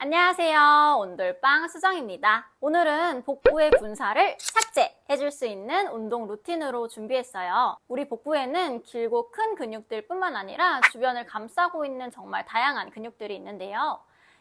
안녕하세요. 온돌빵 수정입니다. 오늘은 복부의 분사를 삭제해줄 수 있는 운동 루틴으로 준비했어요. 우리 복부에는 길고 큰 근육들 뿐만 아니라 주변을 감싸고 있는 정말 다양한 근육들이 있는데요.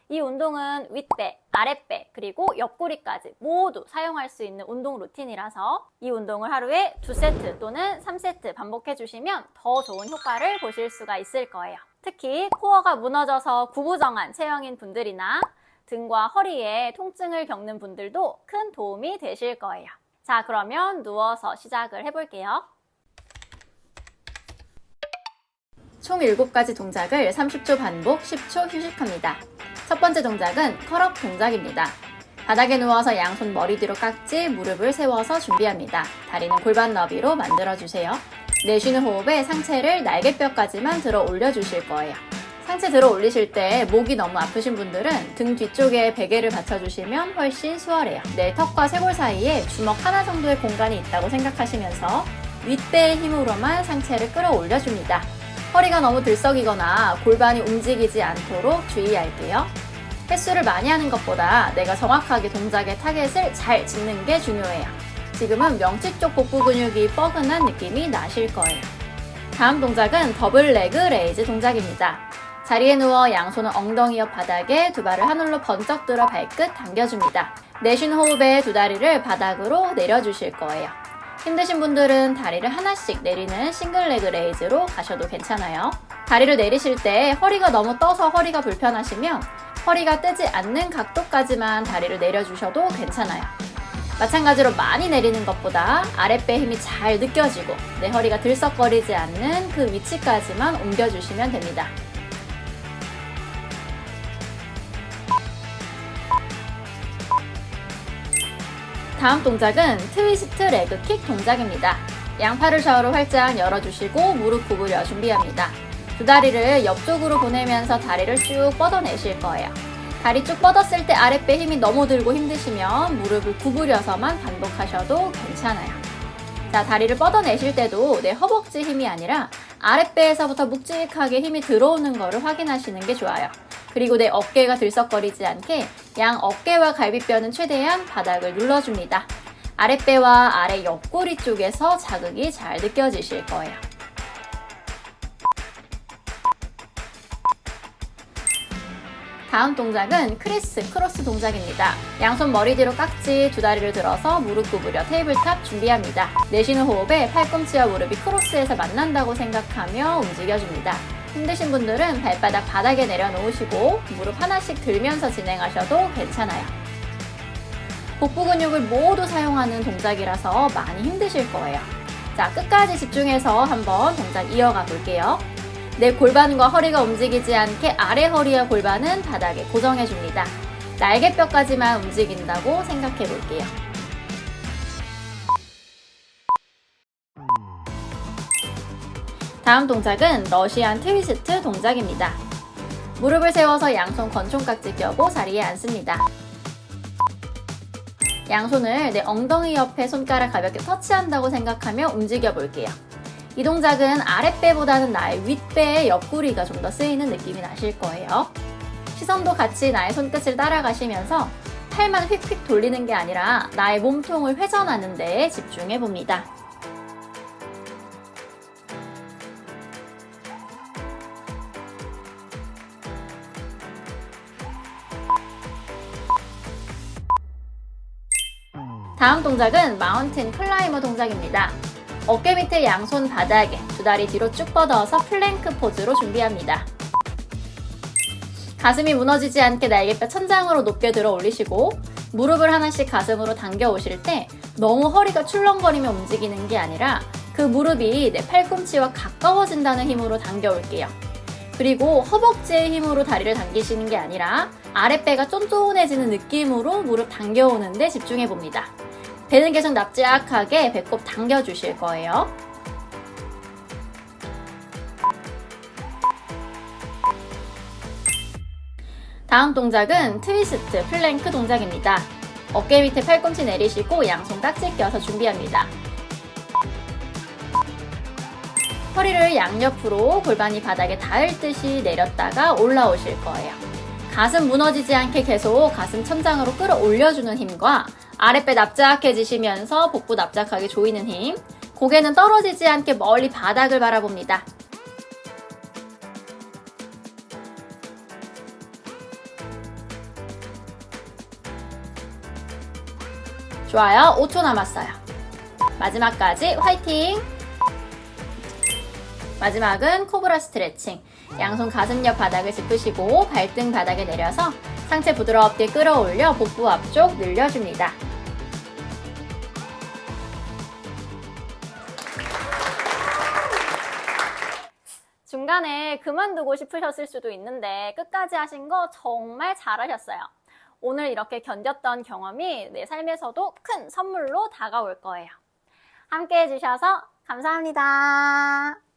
이 운동은 윗배, 아랫배, 그리고 옆구리까지 모두 사용할 수 있는 운동 루틴이라서 이 운동을 하루에 2세트 또는 3세트 반복해주시면 더 좋은 효과를 보실 수가 있을 거예요. 특히 코어가 무너져서 구부정한 체형인 분들이나 등과 허리에 통증을 겪는 분들도 큰 도움이 되실 거예요. 자, 그러면 누워서 시작을 해볼게요. 총 7가지 동작을 30초 반복, 10초 휴식합니다. 첫 번째 동작은 컬업 동작입니다. 바닥에 누워서 양손 머리 뒤로 깍지, 무릎을 세워서 준비합니다. 다리는 골반 너비로 만들어주세요. 내쉬는 호흡에 상체를 날개뼈까지만 들어 올려주실 거예요. 상체 들어 올리실 때 목이 너무 아프신 분들은 등 뒤쪽에 베개를 받쳐주시면 훨씬 수월해요. 내 턱과 쇄골 사이에 주먹 하나 정도의 공간이 있다고 생각하시면서 윗배의 힘으로만 상체를 끌어올려줍니다. 허리가 너무 들썩이거나 골반이 움직이지 않도록 주의할게요. 횟수를 많이 하는 것보다 내가 정확하게 동작의 타겟을 잘 짚는 게 중요해요. 지금은 명치 쪽 복부 근육이 뻐근한 느낌이 나실 거예요. 다음 동작은 더블 레그 레이즈 동작입니다. 자리에 누워 양손은 엉덩이 옆 바닥에 두 발을 하늘로 번쩍 들어 발끝 당겨줍니다. 내쉬는 호흡에 두 다리를 바닥으로 내려주실 거예요. 힘드신 분들은 다리를 하나씩 내리는 싱글 레그 레이즈로 가셔도 괜찮아요. 다리를 내리실 때 허리가 너무 떠서 허리가 불편하시면 허리가 뜨지 않는 각도까지만 다리를 내려주셔도 괜찮아요. 마찬가지로 많이 내리는 것보다 아랫배 힘이 잘 느껴지고 내 허리가 들썩거리지 않는 그 위치까지만 옮겨주시면 됩니다. 다음 동작은 트위스트 레그 킥 동작입니다. 양팔을 좌우로 활짝 열어주시고 무릎 구부려 준비합니다. 두 다리를 옆쪽으로 보내면서 다리를 쭉 뻗어내실 거예요. 다리 쭉 뻗었을 때 아랫배 힘이 너무 들고 힘드시면 무릎을 구부려서만 반복하셔도 괜찮아요. 자, 다리를 뻗어내실 때도 내 허벅지 힘이 아니라 아랫배에서부터 묵직하게 힘이 들어오는 것을 확인하시는 게 좋아요. 그리고 내 어깨가 들썩거리지 않게 양 어깨와 갈비뼈는 최대한 바닥을 눌러줍니다. 아랫배와 아래 옆구리 쪽에서 자극이 잘 느껴지실 거예요. 다음 동작은 크로스 동작입니다. 양손 머리 뒤로 깍지, 두 다리를 들어서 무릎 구부려 테이블탑 준비합니다. 내쉬는 호흡에 팔꿈치와 무릎이 크로스에서 만난다고 생각하며 움직여줍니다. 힘드신 분들은 발바닥 바닥에 내려놓으시고 무릎 하나씩 들면서 진행하셔도 괜찮아요. 복부 근육을 모두 사용하는 동작이라서 많이 힘드실 거예요. 자, 끝까지 집중해서 한번 동작 이어가 볼게요. 내 골반과 허리가 움직이지 않게 아래 허리와 골반은 바닥에 고정해줍니다. 날개뼈까지만 움직인다고 생각해 볼게요. 다음 동작은 러시안 트위스트 동작입니다. 무릎을 세워서 양손 권총깍지 껴고 자리에 앉습니다. 양손을 내 엉덩이 옆에 손가락 가볍게 터치한다고 생각하며 움직여 볼게요. 이 동작은 아랫배보다는 나의 윗배의 옆구리가 좀 더 쓰이는 느낌이 나실 거예요. 시선도 같이 나의 손끝을 따라가시면서 팔만 휙휙 돌리는 게 아니라 나의 몸통을 회전하는 데에 집중해 봅니다. 다음 동작은 마운틴 클라이머 동작입니다. 어깨 밑에 양손 바닥에 두 다리 뒤로 쭉 뻗어서 플랭크 포즈로 준비합니다. 가슴이 무너지지 않게 날개뼈 천장으로 높게 들어 올리시고 무릎을 하나씩 가슴으로 당겨 오실 때 너무 허리가 출렁거리며 움직이는 게 아니라 그 무릎이 내 팔꿈치와 가까워진다는 힘으로 당겨 올게요. 그리고 허벅지의 힘으로 다리를 당기시는 게 아니라 아랫배가 쫀쫀해지는 느낌으로 무릎 당겨 오는데 집중해 봅니다. 배는 계속 납작하게 배꼽 당겨주실 거예요. 다음 동작은 트위스트 플랭크 동작입니다. 어깨 밑에 팔꿈치 내리시고 양손 깍지 껴서 준비합니다. 허리를 양옆으로 골반이 바닥에 닿을 듯이 내렸다가 올라오실 거예요. 가슴 무너지지 않게 계속 가슴 천장으로 끌어올려주는 힘과 아랫배 납작해지시면서 복부 납작하게 조이는 힘, 고개는 떨어지지 않게 멀리 바닥을 바라봅니다. 좋아요. 5초 남았어요. 마지막까지 화이팅! 마지막은 코브라 스트레칭. 양손 가슴 옆 바닥을 짚으시고 발등 바닥에 내려서 상체 부드럽게 끌어올려 복부 앞쪽 늘려줍니다. 중간에 그만두고 싶으셨을 수도 있는데 끝까지 하신 거 정말 잘하셨어요. 오늘 이렇게 견뎠던 경험이 내 삶에서도 큰 선물로 다가올 거예요. 함께 해주셔서 감사합니다.